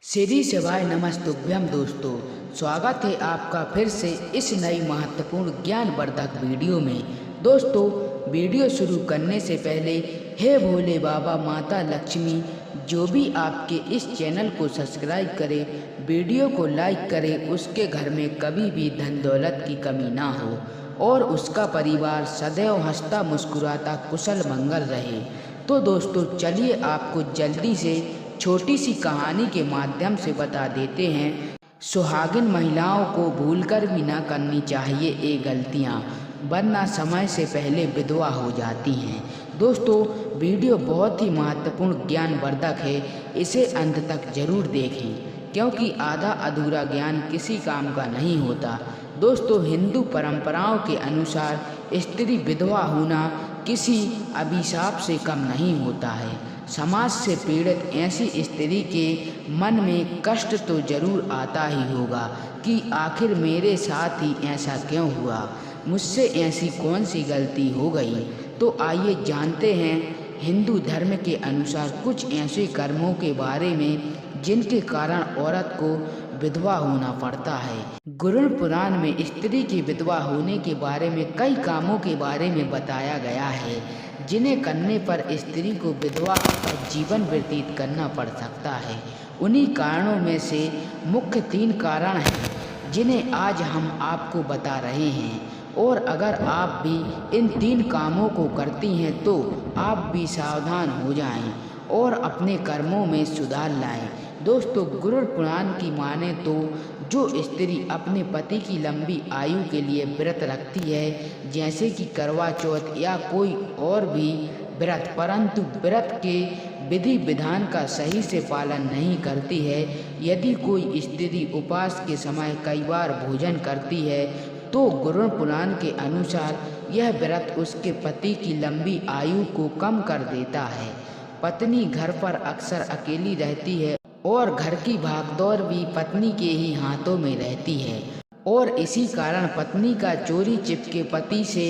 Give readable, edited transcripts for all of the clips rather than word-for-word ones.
श्री शिवाय नमस्तुभ्यम दोस्तों, स्वागत है आपका फिर से इस नई महत्वपूर्ण ज्ञानवर्धक वीडियो में। दोस्तों, वीडियो शुरू करने से पहले हे भोले बाबा, माता लक्ष्मी, जो भी आपके इस चैनल को सब्सक्राइब करे, वीडियो को लाइक करे, उसके घर में कभी भी धन दौलत की कमी ना हो और उसका परिवार सदैव हंसता मुस्कुराता कुशल मंगल रहे। तो दोस्तों, चलिए आपको जल्दी से छोटी सी कहानी के माध्यम से बता देते हैं। सुहागिन महिलाओं को भूलकर भी ना करनी चाहिए ये गलतियाँ, वरना समय से पहले विधवा हो जाती हैं। दोस्तों, वीडियो बहुत ही महत्वपूर्ण ज्ञानवर्धक है, इसे अंत तक जरूर देखें, क्योंकि आधा अधूरा ज्ञान किसी काम का नहीं होता। दोस्तों, हिंदू परंपराओं के अनुसार स्त्री विधवा होना किसी अभिशाप से कम नहीं होता है। समाज से पीड़ित ऐसी स्त्री के मन में कष्ट तो जरूर आता ही होगा कि आखिर मेरे साथ ही ऐसा क्यों हुआ, मुझसे ऐसी कौन सी गलती हो गई। तो आइए जानते हैं हिंदू धर्म के अनुसार कुछ ऐसे कर्मों के बारे में जिनके कारण औरत को विधवा होना पड़ता है। गरुड़ पुराण में स्त्री की विधवा होने के बारे में कई कामों के बारे में बताया गया है, जिन्हें करने पर स्त्री को विधवा और जीवन व्यतीत करना पड़ सकता है। उन्हीं कारणों में से मुख्य 3 कारण हैं जिन्हें आज हम आपको बता रहे हैं, और अगर आप भी इन 3 कामों को करती हैं तो आप भी सावधान हो जाएं और अपने कर्मों में सुधार लाएं। दोस्तों, गरुड़ पुराण की माने तो जो स्त्री अपने पति की लंबी आयु के लिए व्रत रखती है, जैसे कि करवा चौथ या कोई और भी व्रत, परंतु व्रत के विधि विधान का सही से पालन नहीं करती है, यदि कोई स्त्री उपवास के समय कई बार भोजन करती है, तो गरुड़ पुराण के अनुसार यह व्रत उसके पति की लंबी आयु को कम कर देता है। पत्नी घर पर अक्सर अकेली रहती है और घर की भागदौड़ भी पत्नी के ही हाथों में रहती है, और इसी कारण पत्नी का चोरी छिपके पति से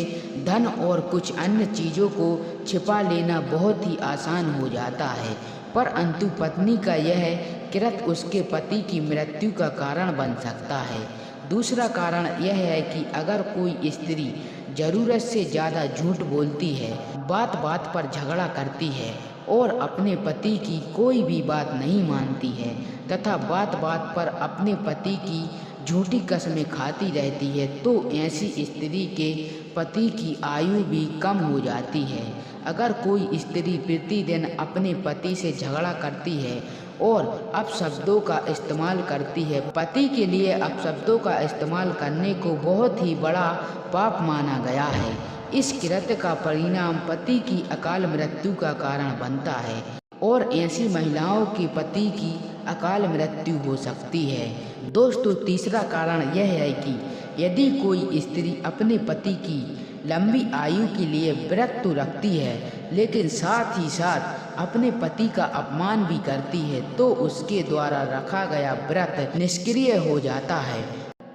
धन और कुछ अन्य चीज़ों को छिपा लेना बहुत ही आसान हो जाता है। परंतु पत्नी का यह कृत्य उसके पति की मृत्यु का कारण बन सकता है। दूसरा कारण यह है कि अगर कोई स्त्री ज़रूरत से ज़्यादा झूठ बोलती है, बात बात पर झगड़ा करती है और अपने पति की कोई भी बात नहीं मानती है तथा बात बात पर अपने पति की झूठी कसमें खाती रहती है, तो ऐसी स्त्री के पति की आयु भी कम हो जाती है। अगर कोई स्त्री प्रतिदिन अपने पति से झगड़ा करती है और अपशब्दों का इस्तेमाल करती है, पति के लिए अपशब्दों का इस्तेमाल करने को बहुत ही बड़ा पाप माना गया है। इस कृत्य का परिणाम पति की अकाल मृत्यु का कारण बनता है और ऐसी महिलाओं के पति की अकाल मृत्यु हो सकती है। दोस्तों, तीसरा कारण यह है कि यदि कोई स्त्री अपने पति की लंबी आयु के लिए व्रत तो रखती है, लेकिन साथ ही साथ अपने पति का अपमान भी करती है, तो उसके द्वारा रखा गया व्रत निष्क्रिय हो जाता है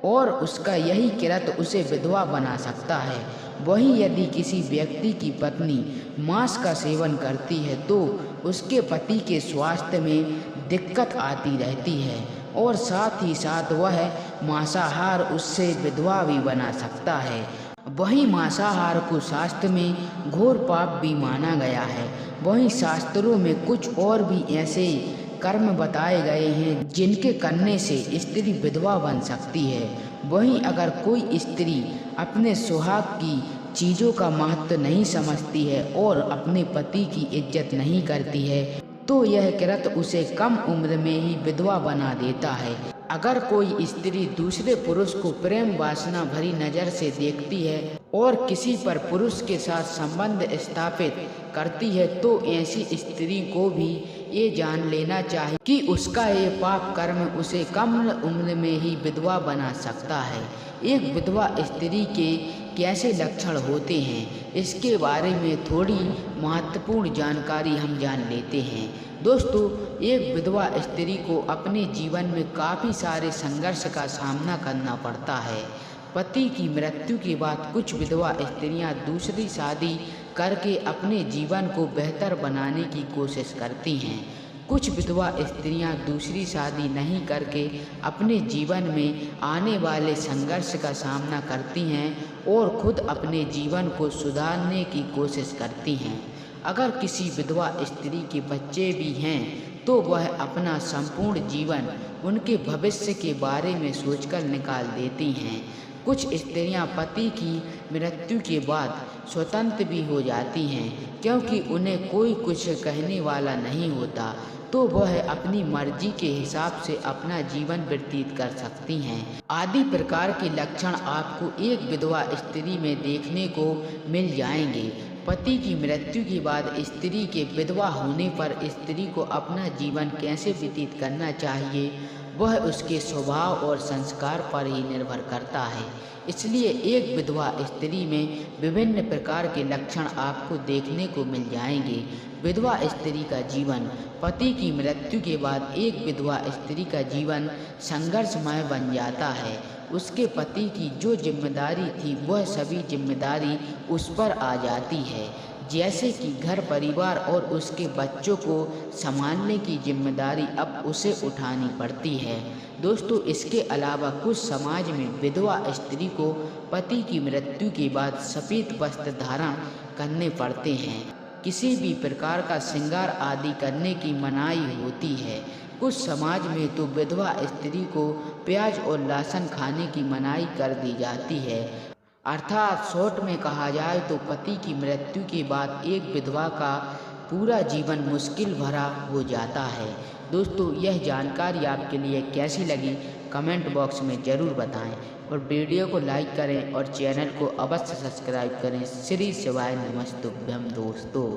और उसका यही कृत्य उसे विधवा बना सकता है। वहीं यदि किसी व्यक्ति की पत्नी मांस का सेवन करती है, तो उसके पति के स्वास्थ्य में दिक्कत आती रहती है और साथ ही साथ वह मांसाहार उससे विधवा भी बना सकता है। वहीं मांसाहार को शास्त्र में घोर पाप भी माना गया है। वहीं शास्त्रों में कुछ और भी ऐसे कर्म बताए गए हैं जिनके करने से स्त्री विधवा बन सकती है। वहीं अगर कोई स्त्री अपने सुहाग की चीज़ों का महत्व नहीं समझती है और अपने पति की इज्जत नहीं करती है, तो यह कृत्य उसे कम उम्र में ही विधवा बना देता है। अगर कोई स्त्री दूसरे पुरुष को प्रेम वासना भरी नज़र से देखती है और किसी पर पुरुष के साथ संबंध स्थापित करती है, तो ऐसी स्त्री को भी ये जान लेना चाहिए कि उसका ये पाप कर्म उसे कम उम्र में ही विधवा बना सकता है। एक विधवा स्त्री के कैसे लक्षण होते हैं, इसके बारे में थोड़ी महत्वपूर्ण जानकारी हम जान लेते हैं। दोस्तों, एक विधवा स्त्री को अपने जीवन में काफ़ी सारे संघर्ष का सामना करना पड़ता है। पति की मृत्यु के बाद कुछ विधवा स्त्रियां दूसरी शादी करके अपने जीवन को बेहतर बनाने की कोशिश करती हैं, कुछ विधवा स्त्रियां दूसरी शादी नहीं करके अपने जीवन में आने वाले संघर्ष का सामना करती हैं और खुद अपने जीवन को सुधारने की कोशिश करती हैं। अगर किसी विधवा स्त्री के बच्चे भी हैं तो वह अपना संपूर्ण जीवन उनके भविष्य के बारे में सोचकर निकाल देती हैं। कुछ स्त्रियां पति की मृत्यु के बाद स्वतंत्र भी हो जाती हैं, क्योंकि उन्हें कोई कुछ कहने वाला नहीं होता, तो वह अपनी मर्जी के हिसाब से अपना जीवन व्यतीत कर सकती हैं। आदि प्रकार के लक्षण आपको एक विधवा स्त्री में देखने को मिल जाएंगे। पति की मृत्यु के बाद स्त्री के विधवा होने पर स्त्री को अपना जीवन कैसे व्यतीत करना चाहिए, वह उसके स्वभाव और संस्कार पर ही निर्भर करता है। इसलिए एक विधवा स्त्री में विभिन्न प्रकार के लक्षण आपको देखने को मिल जाएंगे। विधवा स्त्री का जीवन। पति की मृत्यु के बाद एक विधवा स्त्री का जीवन संघर्षमय बन जाता है। उसके पति की जो जिम्मेदारी थी वह सभी जिम्मेदारी उस पर आ जाती है, जैसे कि घर परिवार और उसके बच्चों को संभालने की जिम्मेदारी अब उसे उठानी पड़ती है। दोस्तों, इसके अलावा कुछ समाज में विधवा स्त्री को पति की मृत्यु के बाद सफ़ेद वस्त्र धारण करने पड़ते हैं। किसी भी प्रकार का श्रृंगार आदि करने की मनाही होती है। कुछ समाज में तो विधवा स्त्री को प्याज और लहसुन खाने की मनाही कर दी जाती है। अर्थात शॉर्ट में कहा जाए तो पति की मृत्यु के बाद एक विधवा का पूरा जीवन मुश्किल भरा हो जाता है। दोस्तों, यह जानकारी आपके लिए कैसी लगी कमेंट बॉक्स में ज़रूर बताएं और वीडियो को लाइक करें और चैनल को अवश्य सब्सक्राइब करें। श्री शिवाय नमस्तुभ्यम दोस्तों।